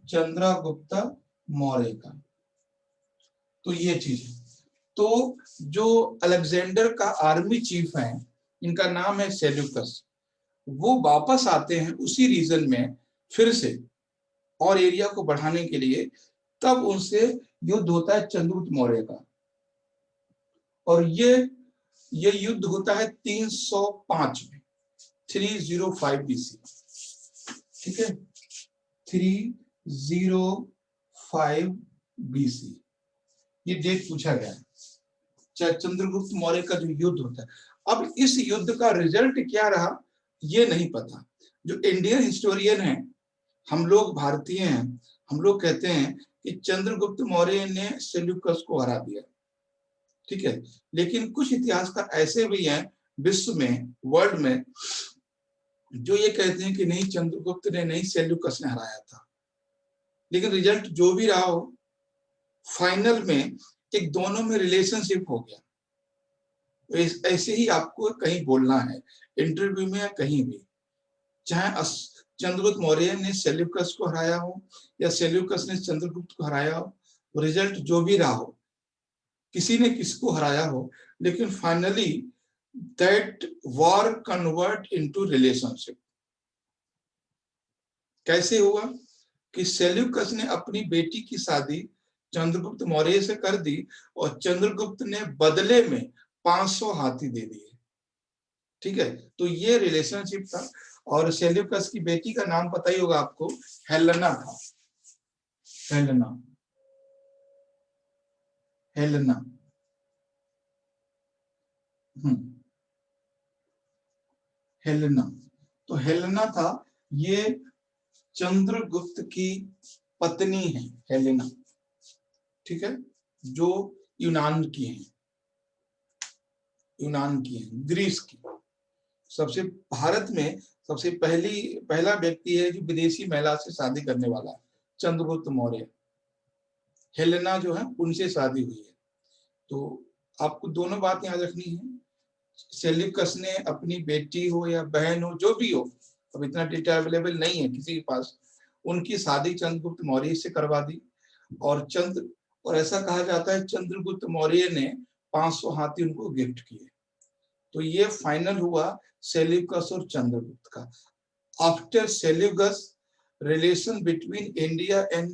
चंद्रगुप्त मौर्य का। तो ये चीज है। तो जो अलेक्जेंडर का आर्मी चीफ है, इनका नाम है सेल्यूकस, वो वापस आते हैं उसी रीजन में फिर से और एरिया को बढ़ाने के लिए। तब उनसे युद्ध होता है चंद्रगुप्त मौर्य का, और ये युद्ध होता है 305 में, 305 बीसी। ठीक है, 305 बीसी ये डेट पूछा गया है, चंद्रगुप्त मौर्य का जो युद्ध होता है। अब इस युद्ध का रिजल्ट क्या रहा ये नहीं पता। जो इंडियन हिस्टोरियन है, हम लोग भारतीय हैं, हम लोग कहते हैं कि चंद्रगुप्त मौर्य ने सेल्यूकस को हरा दिया। ठीक है, लेकिन कुछ इतिहासकार ऐसे भी हैं विश्व में, वर्ल्ड में, जो ये कहते हैं कि नहीं, चंद्रगुप्त ने नहीं, सेल्यूकस ने हराया था। लेकिन रिजल्ट जो भी रहा हो, फाइनल में एक दोनों में रिलेशनशिप हो गया। ऐसे ही आपको कहीं बोलना है, इंटरव्यू में या कहीं भी, चाहे चंद्रगुप्त मौर्य ने सेल्यूकस को हराया हो या सेल्यूकस ने चंद्रगुप्त को हराया हो, रिजल्ट जो भी रहा हो, किसी ने किसको हराया हो, लेकिन finally that war convert into relationship. कैसे हुआ कि सेल्यूकस ने अपनी बेटी की शादी चंद्रगुप्त मौर्य से कर दी, और चंद्रगुप्त ने बदले में 500 हाथी दे दिए। ठीक है, तो ये रिलेशनशिप था। और सेल्यूकस की बेटी का नाम पता ही होगा आपको, हेलेना था, हेलेना, हेलेना। हेलेना, तो हेलेना था, ये चंद्रगुप्त की पत्नी है हेलेना। ठीक है, जो यूनान की है, यूनान की है, ग्रीस की। सबसे भारत में सबसे पहला व्यक्ति है जो विदेशी महिला से शादी करने वाला है, चंद्रगुप्त मौर्य। हेलेना जो है उनसे शादी हुई है। तो आपको दोनों बात याद रखनी है, सेल्यूकस ने अपनी बेटी हो या बहन हो, जो भी हो, अब इतना डेटा अवेलेबल नहीं है किसी के पास, उनकी शादी चंद्रगुप्त मौर्य से करवा दी। और ऐसा कहा जाता है चंद्रगुप्त मौर्य ने 500 हाथी उनको गिफ्ट किए। तो ये फाइनल हुआ सेल्यूकस और चंद्रगुप्त का। After Seleucus, relation between India and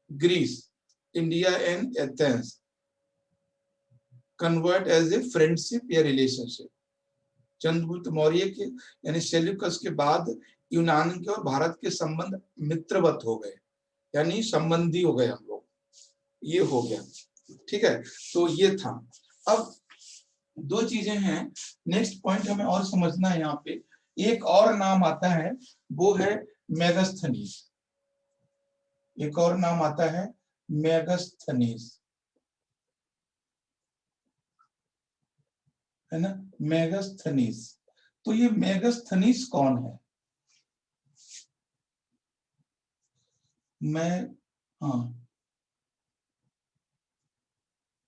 Greece, India and Athens convert as a friendship या रिलेशनशिप। चंद्रगुप्त मौर्य के यानी सेल्यूकस के बाद यूनान के और भारत के संबंध मित्रवत हो गए, यानी संबंधी हो गए हम लोग, ये हो गया। ठीक है, तो ये था। अब दो चीजें हैं, नेक्स्ट पॉइंट हमें और समझना है। यहाँ पे एक और नाम आता है, वो है मेगास्थनीज। एक और नाम आता है मेगास्थनीज, है ना, मेगास्थनीज। तो ये मेगास्थनीज कौन है?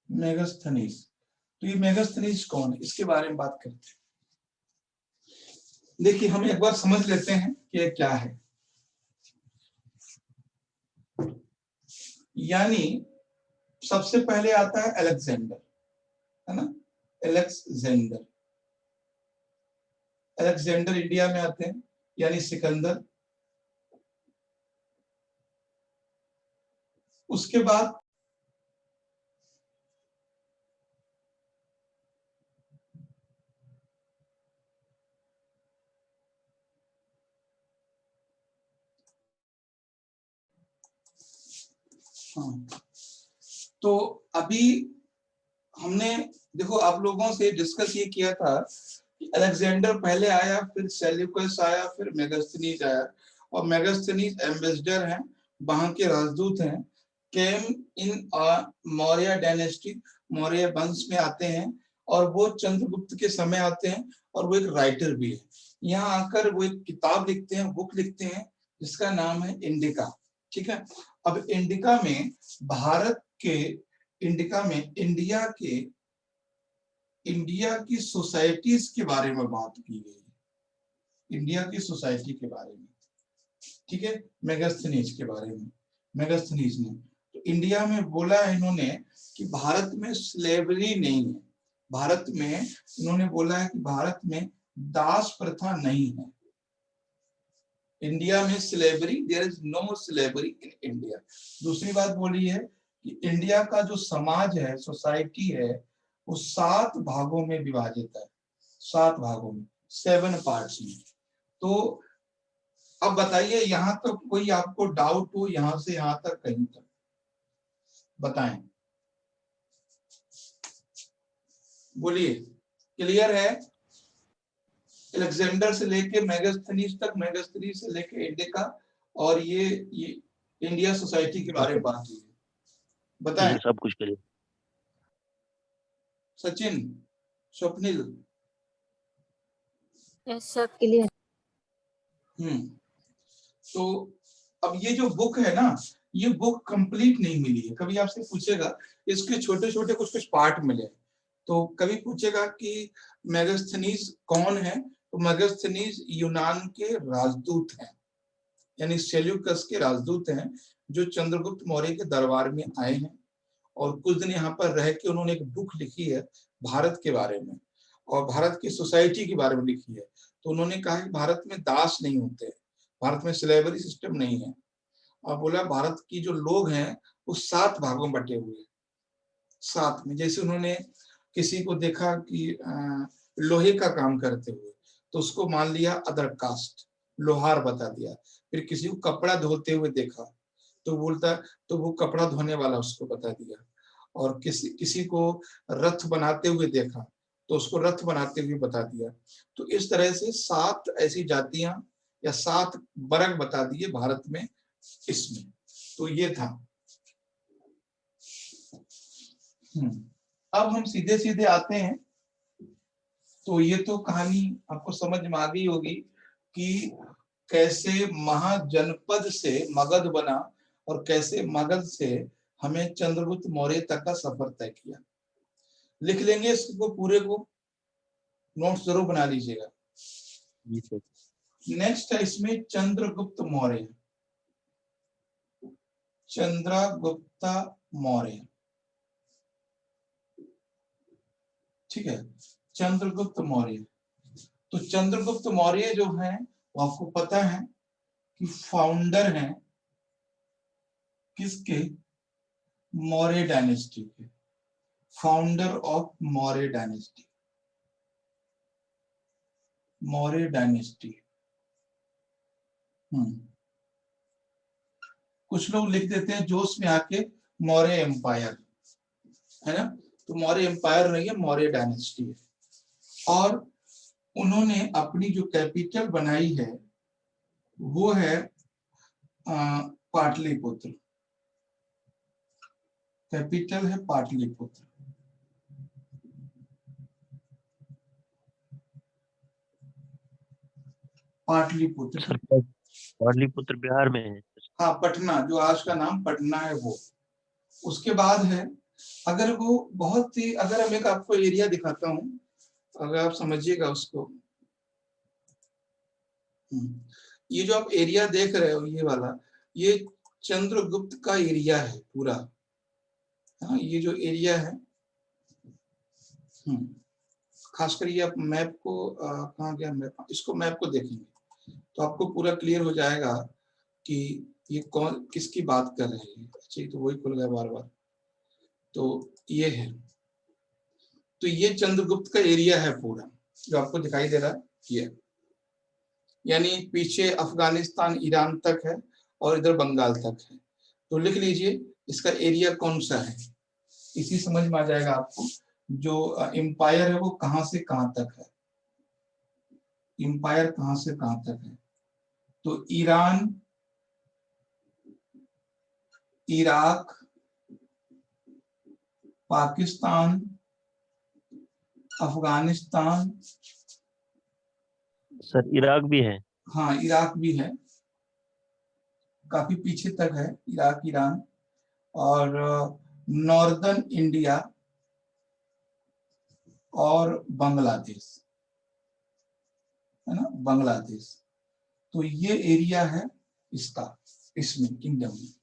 मेगास्थनीज। तो ये मेगास्थनीज कौन है, इसके बारे में बात करते हैं। देखिए, हम एक बार समझ लेते हैं कि ये क्या है। यानी सबसे पहले आता है अलेक्जेंडर, है ना, अलेक्जेंडर। अलेक्जेंडर इंडिया में आते हैं, यानी सिकंदर। उसके बाद तो अभी हमने देखो आप लोगों से डिस्कस ये किया था कि अलेक्जेंडर पहले आया, फिर सेल्यूकस आया, फिर मेगास्थनीज आया। और मेगास्थनीज एम्बेसडर हैं, वहां के राजदूत हैं, केम इन मौर्य डायनेस्टी, मौर्य वंश में आते हैं, और वो चंद्रगुप्त के समय आते हैं, और वो एक राइटर भी है। यहाँ आकर वो एक किताब लिखते हैं, बुक लिखते हैं, जिसका नाम है इंडिका। ठीक है, अब इंडिका में भारत के, इंडिका में इंडिया की सोसाइटीज के बारे में बात की गई, इंडिया की सोसाइटी के बारे में। ठीक है, मेगास्थनीज के बारे में। मेगास्थनीज ने तो इंडिया में बोला है इन्होंने कि भारत में स्लेवरी नहीं है, भारत में इन्होंने बोला है कि भारत में दास प्रथा नहीं है। इंडिया में slavery, there is no slavery in India. दूसरी बात बोली है कि इंडिया का जो समाज है, सोसाइटी है, वो 7 भागों में विभाजित है, 7 भागों में, 7 पार्ट्स में। तो अब बताइए, यहां तक कोई आपको डाउट हो, यहां से यहां तक, कहीं तक बताएं, बोलिए, क्लियर है? अलेक्जेंडर से लेके मेगास्थनीज तक, मेगास्थनीज से लेके इंडिका, और ये इंडिया सोसाइटी के बारे में बात हुई है। बताएं सब कुछ करिए। सचिन, स्वप्निल। सब क्लियर। तो अब ये जो बुक है ना, ये बुक कंप्लीट नहीं मिली है। कभी आपसे पूछेगा, इसके छोटे छोटे कुछ कुछ पार्ट मिले, तो कभी पूछेगा कि मेगास्थनीज कौन है, तो मेगास्थनीज यूनान के राजदूत हैं, यानी सेल्यूकस के राजदूत हैं, जो चंद्रगुप्त मौर्य के दरबार में आए हैं, और कुछ दिन यहाँ पर रह के उन्होंने एक बुक लिखी है भारत के बारे में, और भारत की सोसाइटी के बारे में लिखी है। तो उन्होंने कहा कि भारत में दास नहीं होते, भारत में स्लेवरी सिस्टम नहीं है, और बोला भारत की जो लोग हैं वो 7 भागों में बटे हुए हैं, 7 में। जैसे उन्होंने किसी को देखा कि लोहे का काम करते हुए, तो उसको मान लिया अदर कास्ट, लोहार बता दिया। फिर किसी को कपड़ा धोते हुए देखा, तो बोलता, तो वो कपड़ा धोने वाला उसको बता दिया। और किसी को रथ बनाते हुए देखा, तो उसको रथ बनाते हुए बता दिया। तो इस तरह से 7 ऐसी जातियां या 7 वर्ग बता दिए भारत में इसमें। तो ये था। अब हम सीधे सीधे आते हैं तो ये तो कहानी आपको समझ में आ गई होगी कि कैसे महाजनपद से मगध बना और कैसे मगध से हमें चंद्रगुप्त मौर्य तक का सफर तय किया। लिख लेंगे इसको पूरे को, नोट्स जरूर बना लीजिएगा। जी सर। नेक्स्ट है इसमें चंद्रगुप्त मौर्य, चंद्रगुप्त मौर्य, ठीक है, चंद्रगुप्त मौर्य। तो चंद्रगुप्त मौर्य जो है वो आपको पता है कि फाउंडर हैं किसके, मौर्य डायनेस्टी के, founder of Maurya dynasty, Maurya dynasty. कुछ लोग लिख देते हैं जोश में आके मौर्य एम्पायर, है ना, तो मौर्य एम्पायर नहीं है, मौर्य डायनेस्टी है। और उन्होंने अपनी जो कैपिटल बनाई है वो है पाटलिपुत्र, कैपिटल है पाटलिपुत्र। पाटलिपुत्र, सर पाटलिपुत्र बिहार में है। हाँ पटना, जो आज का नाम पटना है वो। उसके बाद है, अगर वो बहुत ही, अगर हम एक आपको एरिया दिखाता हूं, अगर आप समझिएगा उसको, ये जो आप एरिया देख रहे हो ये वाला, ये चंद्रगुप्त का एरिया है पूरा। हाँ, ये जो एरिया है, खासकर ये आप मैप को, कहाँ गया मैप, इसको मैप को देखेंगे तो आपको पूरा क्लियर हो जाएगा कि ये कौन किसकी बात कर रहे हैं। अच्छा, तो वही खुल गया बार बार। तो ये है, तो ये चंद्रगुप्त का एरिया है पूरा जो आपको दिखाई दे रहा है ये, यानी पीछे अफगानिस्तान ईरान तक है और इधर बंगाल तक है। तो लिख लीजिए इसका एरिया कौन सा है, इसी समझ में आ जाएगा आपको जो एम्पायर है वो कहां से कहां तक है, एम्पायर कहां से कहां तक है। तो Iran, Iraq, Pakistan, Afghanistan, sir Iraq भी है। हाँ इराक भी है, काफी पीछे तक है इराक, ईरान, और नॉर्दर्न इंडिया और बांग्लादेश, है ना, बांग्लादेश। तो ये एरिया है इसका, इसमें किंगडम में।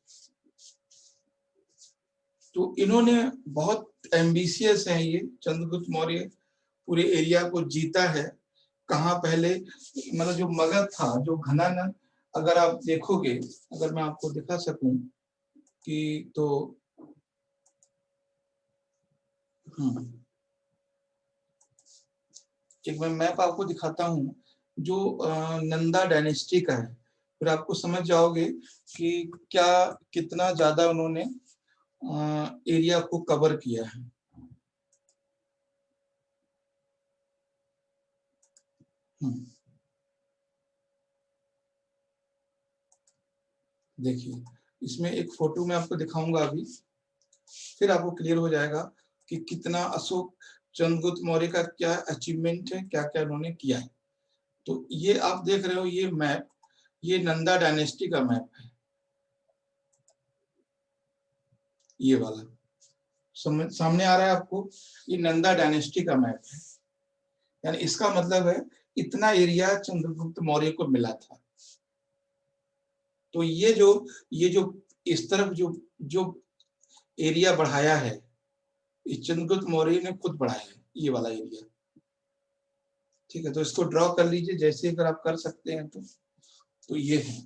तो इन्होंने बहुत एम्बिशियस है ये चंद्रगुप्त मौर्य, पूरे एरिया को जीता है। कहाँ पहले, मतलब जो मगध था, जो घनानन, अगर आप देखोगे, अगर मैं आपको दिखा सकूं कि, तो एक मैं मैप आपको दिखाता हूँ जो नंदा डायनेस्टी का है, फिर आपको समझ जाओगे कि क्या कितना ज्यादा उन्होंने एरिया को कवर किया है। देखिए इसमें एक फोटो मैं आपको दिखाऊंगा अभी, फिर आपको क्लियर हो जाएगा कि कितना अशोक चंद्रगुप्त मौर्य का क्या अचीवमेंट है, क्या क्या उन्होंने किया है। तो ये आप देख रहे हो ये मैप, ये नंदा डायनेस्टी का मैप है, ये वाला सामने आ रहा है आपको, ये नंदा डायनेस्टी का मैप है। यानी इसका मतलब है इतना एरिया चंद्रगुप्त मौर्य को मिला था। तो ये जो इस तरफ जो जो एरिया बढ़ाया है, चंद्रगुप्त मौर्य ने खुद बढ़ाया है, ये वाला एरिया। ठीक है, तो इसको ड्रॉ कर लीजिए जैसे अगर आप कर सकते हैं तो ये है।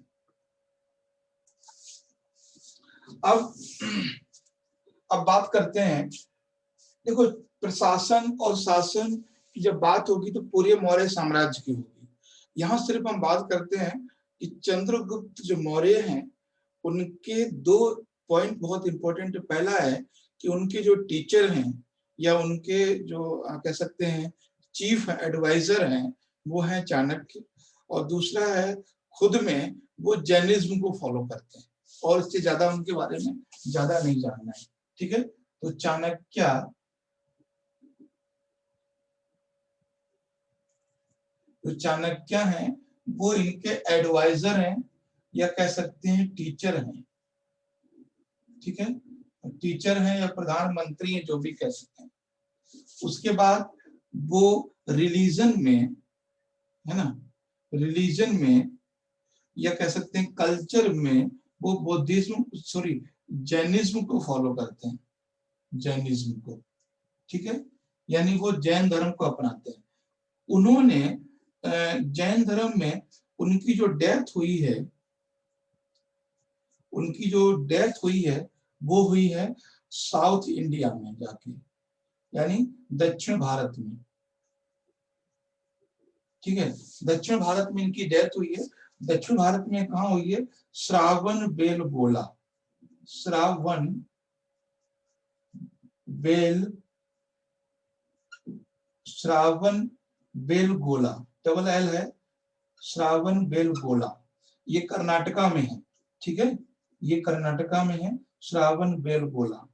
अब बात करते हैं, देखो प्रशासन और शासन की जब बात होगी तो पूरे मौर्य साम्राज्य की होगी। यहाँ सिर्फ हम बात करते हैं कि चंद्रगुप्त जो मौर्य हैं उनके दो पॉइंट बहुत इंपॉर्टेंट। पहला है कि उनके जो टीचर हैं या उनके जो कह सकते हैं चीफ एडवाइजर हैं वो हैं चाणक्य, और दूसरा है खुद में वो जैनिज्म को फॉलो करते हैं, और इससे ज्यादा उनके बारे में ज्यादा नहीं जानना है। ठीक है, तो चाणक्य तो चाणक्य हैं वो इनके एडवाइजर हैं या कह सकते हैं टीचर हैं, ठीक है, टीचर हैं या प्रधानमंत्री हैं, जो भी कह सकते हैं। उसके बाद वो रिलीजन में, है ना, रिलीजन में या कह सकते हैं कल्चर में वो बुद्धिज्म जैनिज्म को फॉलो करते हैं, जैनिज्म को, ठीक है, यानी वो जैन धर्म को अपनाते हैं। उन्होंने जैन धर्म में उनकी जो डेथ हुई है, वो हुई है साउथ इंडिया में जाके, यानी दक्षिण भारत में, ठीक है, दक्षिण भारत में इनकी डेथ हुई है। दक्षिण भारत में कहाँ हुई है? श्रावण बेलगोला, श्रावण बेलगोला, डबल एल है, श्रावण बेलगोला, ये कर्नाटका में है, ठीक है, ये कर्नाटका में है, श्रावण बेलगोला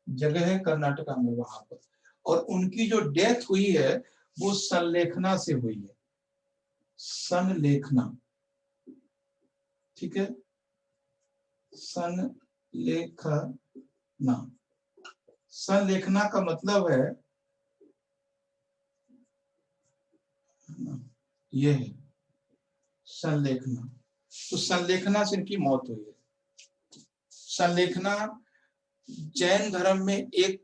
जगह है कर्नाटका में वहां पर। और उनकी जो डेथ हुई है वो संलेखना से हुई है, संलेखना, ठीक है, संलेखना। संलेखना का मतलब है ये है संलेखना। तो संलेखना से इनकी मौत हुई है। संलेखना जैन धर्म में एक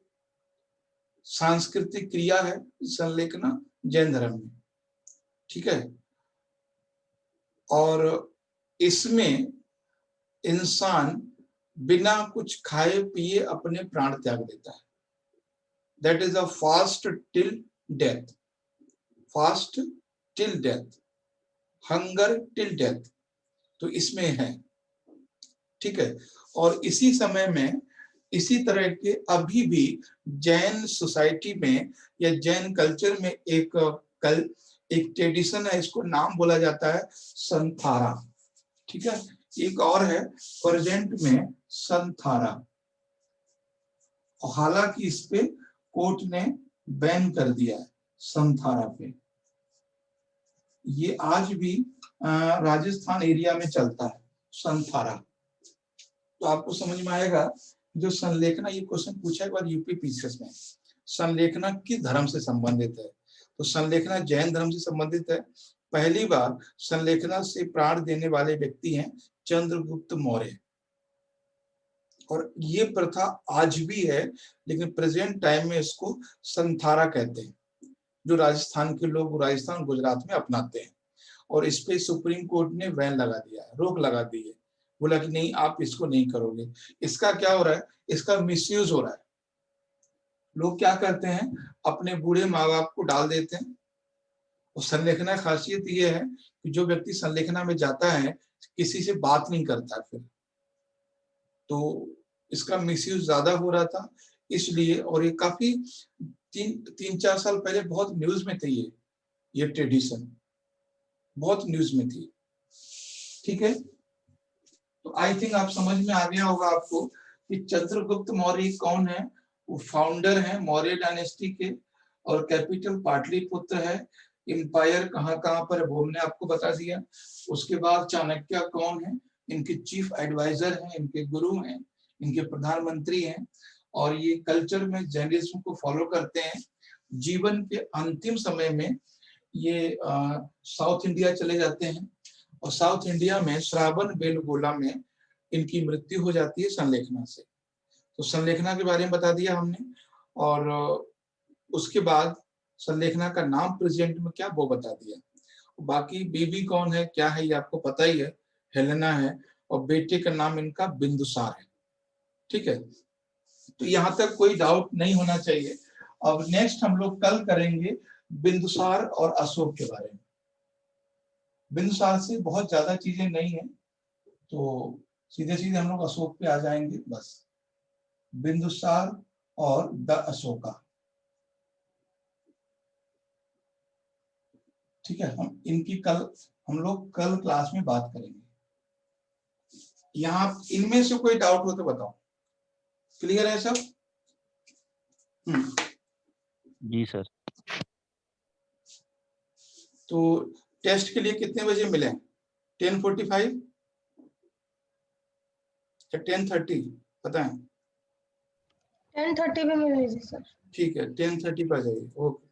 सांस्कृतिक क्रिया है, संलेखना जैन धर्म में, ठीक है, और इसमें इंसान बिना कुछ खाए पिए अपने प्राण त्याग देता है। That is a fast till death, fast till death, hunger till death, तो इसमें है, ठीक है। और इसी समय में इसी तरह के अभी भी जैन सोसाइटी में या जैन कल्चर में एक ट्रेडिशन है, इसको नाम बोला जाता है संथारा, ठीक है। एक और है प्रेजेंट में संथारा, हालांकि इस पे कोर्ट ने बैन कर दिया है संथारा पे। ये आज भी राजस्थान एरिया में चलता है संथारा। तो आपको समझ में आएगा जो संलेखना, ये क्वेश्चन पूछा एक बार यूपी पीसीएस में, संलेखना किस धर्म से संबंधित है? तो संलेखना जैन धर्म से संबंधित है। पहली बार संलेखना से प्राण देने वाले व्यक्ति हैं चंद्रगुप्त मौर्य, और ये प्रथा आज भी है, लेकिन प्रेजेंट टाइम में इसको संथारा कहते हैं, जो राजस्थान के लोग राजस्थान गुजरात में अपनाते हैं। और इस पे सुप्रीम कोर्ट ने बैन लगा दिया है, रोक लगा दी है, बोला कि नहीं आप इसको नहीं करोगे। इसका क्या हो रहा है? इसका मिसयूज हो रहा है। लोग क्या करते हैं, अपने बूढ़े माँ बाप को डाल देते हैं। और संलेखना खासियत ये है कि जो व्यक्ति संलेखना में जाता है किसी से बात नहीं करता फिर, तो इसका मिसयूज ज्यादा हो रहा था इसलिए। और ये काफी 3-4 साल पहले बहुत न्यूज में थी, ये ट्रेडिशन बहुत न्यूज में थी, ठीक है। तो आई थिंक आप समझ में आ गया होगा आपको कि चंद्रगुप्त मौर्य कौन है। वो फाउंडर है मौर्य डायनेस्टी के, और कैपिटल पाटलिपुत्र है। एम्पायर कहाँ कहाँ पर है वो हमने आपको बता दिया। उसके बाद चाणक्य कौन है, इनके चीफ एडवाइजर हैं, इनके गुरु हैं, इनके प्रधानमंत्री हैं, और ये कल्चर में जैनिज्म को फॉलो करते हैं। जीवन के अंतिम समय में ये साउथ इंडिया चले जाते हैं, और साउथ इंडिया में श्रावण बेलगोला में इनकी मृत्यु हो जाती है संलेखना से। तो संलेखना के बारे में बता दिया हमने, और उसके बाद संलेखना का नाम प्रेजेंट में क्या वो बता दिया। बाकी बीबी कौन है क्या है ये आपको पता ही है, हेलेना है, और बेटे का नाम इनका बिंदुसार है, ठीक है। तो यहाँ तक कोई डाउट नहीं होना चाहिए। अब नेक्स्ट हम लोग कल करेंगे बिंदुसार और अशोक के बारे में। बिंदुसार से बहुत ज्यादा चीजें नहीं है, तो सीधे सीधे हम लोग अशोक पे आ जाएंगे बस। बिंदुसार और द अशोका, ठीक है। हम लोग कल क्लास में बात करेंगे। यहाँ इनमें से कोई डाउट हो तो बताओ। क्लियर है सब? जी सर। तो टेस्ट के लिए कितने बजे मिले? 10:45 या 10:30 पता है? 10:30 पे मिल लीजिए सर। ठीक है 10:30 पर आ जाइए। ओके।